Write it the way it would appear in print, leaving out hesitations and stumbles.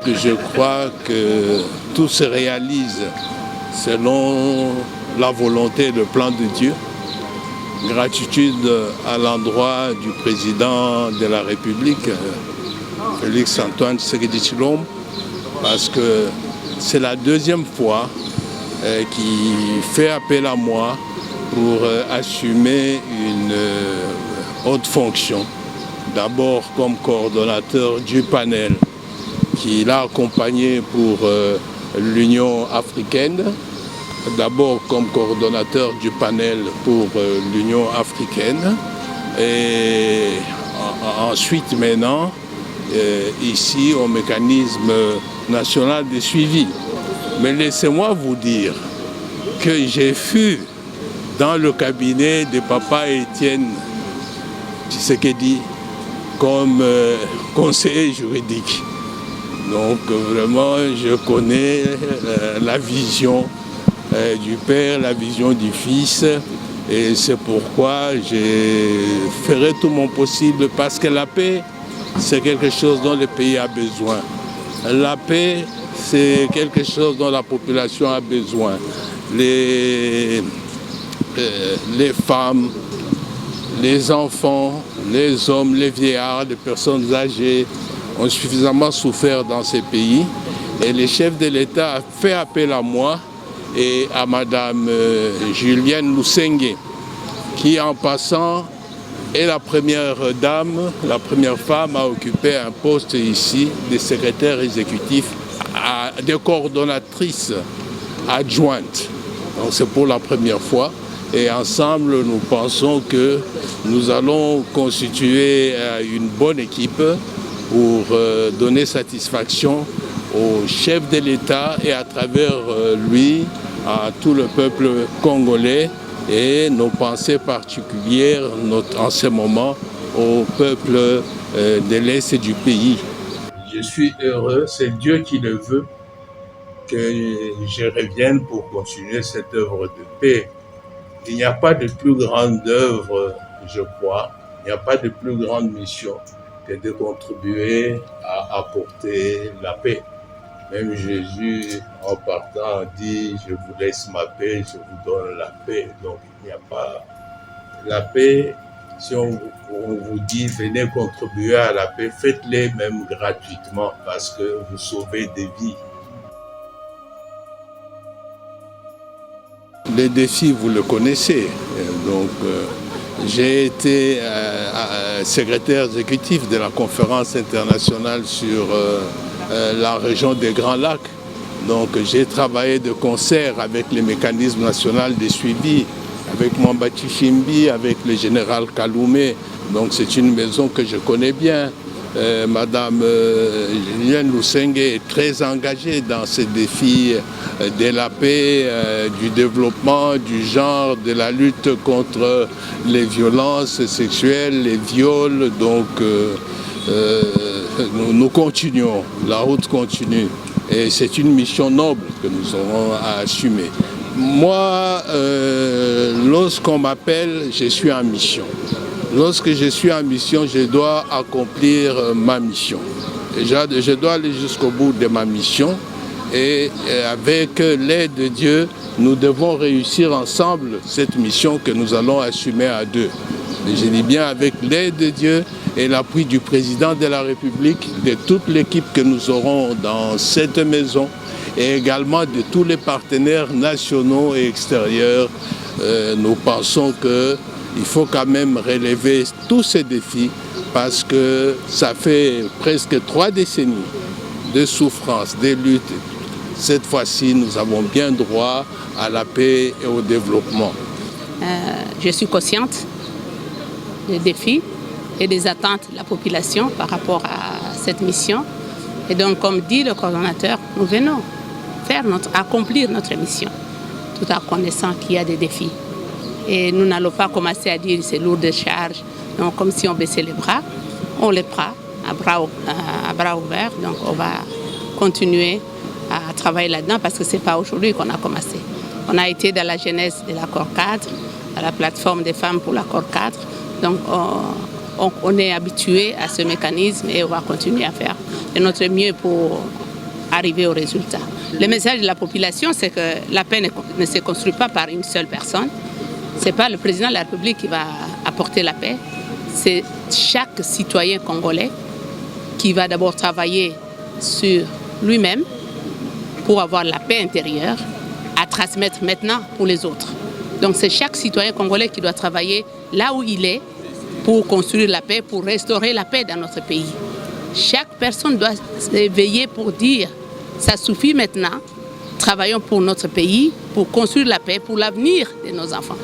Je crois que tout se réalise selon la volonté et le plan de Dieu. Gratitude à l'endroit du président de la République, Félix Antoine Tshisekedi Tshilombo, parce que c'est la deuxième fois qu'il fait appel à moi pour assumer une haute fonction. D'abord comme coordonnateur du panel qui l'a accompagné pour l'Union africaine, d'abord comme coordonnateur du panel pour l'Union africaine et ensuite maintenant ici au mécanisme national de suivi. Mais laissez-moi vous dire que j'ai fui dans le cabinet de Papa Étienne Tshisekedi comme conseiller juridique. Donc vraiment, je connais la vision du père, la vision du fils, et c'est pourquoi je ferai tout mon possible, parce que la paix, c'est quelque chose dont le pays a besoin. La paix, c'est quelque chose dont la population a besoin. Les femmes, les enfants, les hommes, les vieillards, les personnes âgées ont suffisamment souffert dans ces pays. Et le chef de l'État a fait appel à moi et à Madame Julienne Lusenge, qui en passant est la première dame, la première femme à occuper un poste ici de secrétaire exécutif, de coordonnatrice adjointe. Donc c'est pour la première fois. Et ensemble, nous pensons que nous allons constituer une bonne équipe pour donner satisfaction au chef de l'État et à travers lui à tout le peuple congolais, et nos pensées particulières en ce moment au peuple de l'Est du pays. Je suis heureux, c'est Dieu qui le veut, que je revienne pour continuer cette œuvre de paix. Il n'y a pas de plus grande œuvre, je crois, il n'y a pas de plus grande mission que de contribuer à apporter la paix. Même Jésus, en partant, dit « Je vous laisse ma paix, je vous donne la paix ». Donc, il n'y a pas... La paix, si on vous dit « Venez contribuer à la paix », faites-les même gratuitement parce que vous sauvez des vies. Les défis, vous le connaissez. Donc, j'ai été secrétaire exécutif de la conférence internationale sur la région des Grands Lacs. Donc j'ai travaillé de concert avec les mécanismes nationaux de suivi, avec Mwamba Tshimbi, avec le général Kaloumé. Donc c'est une maison que je connais bien. Madame Julienne Lusenge est très engagée dans ces défis de la paix, du développement, du genre, de la lutte contre les violences sexuelles, les viols. Donc nous continuons, la route continue. Et c'est une mission noble que nous aurons à assumer. Moi, lorsqu'on m'appelle, je suis en mission. Lorsque je suis en mission, je dois accomplir ma mission. Je dois aller jusqu'au bout de ma mission et avec l'aide de Dieu, nous devons réussir ensemble cette mission que nous allons assumer à deux. Et je dis bien avec l'aide de Dieu et l'appui du président de la République, de toute l'équipe que nous aurons dans cette maison et également de tous les partenaires nationaux et extérieurs. Nous pensons qu'il faut quand même relever tous ces défis parce que ça fait presque 3 décennies de souffrance, de lutte. Cette fois-ci, nous avons bien droit à la paix et au développement. Je suis consciente des défis et des attentes de la population par rapport à cette mission. Et donc, comme dit le coordonnateur, nous venons accomplir notre mission, tout en connaissant qu'il y a des défis. Et nous n'allons pas commencer à dire c'est lourd de charge, donc comme si on baissait les bras, on les prend à bras ouverts. Donc on va continuer à travailler là-dedans parce que ce n'est pas aujourd'hui qu'on a commencé. On a été dans la genèse de l'accord cadre, à la plateforme des femmes pour l'accord cadre. Donc on est habitué à ce mécanisme et on va continuer à faire de notre mieux pour arriver au résultat. Le message de la population, c'est que la paix ne se construit pas par une seule personne. Ce n'est pas le président de la République qui va apporter la paix. C'est chaque citoyen congolais qui va d'abord travailler sur lui-même pour avoir la paix intérieure à transmettre maintenant pour les autres. Donc c'est chaque citoyen congolais qui doit travailler là où il est pour construire la paix, pour restaurer la paix dans notre pays. Chaque personne doit veiller pour dire « ça suffit maintenant, travaillons pour notre pays, pour construire la paix, pour l'avenir de nos enfants ».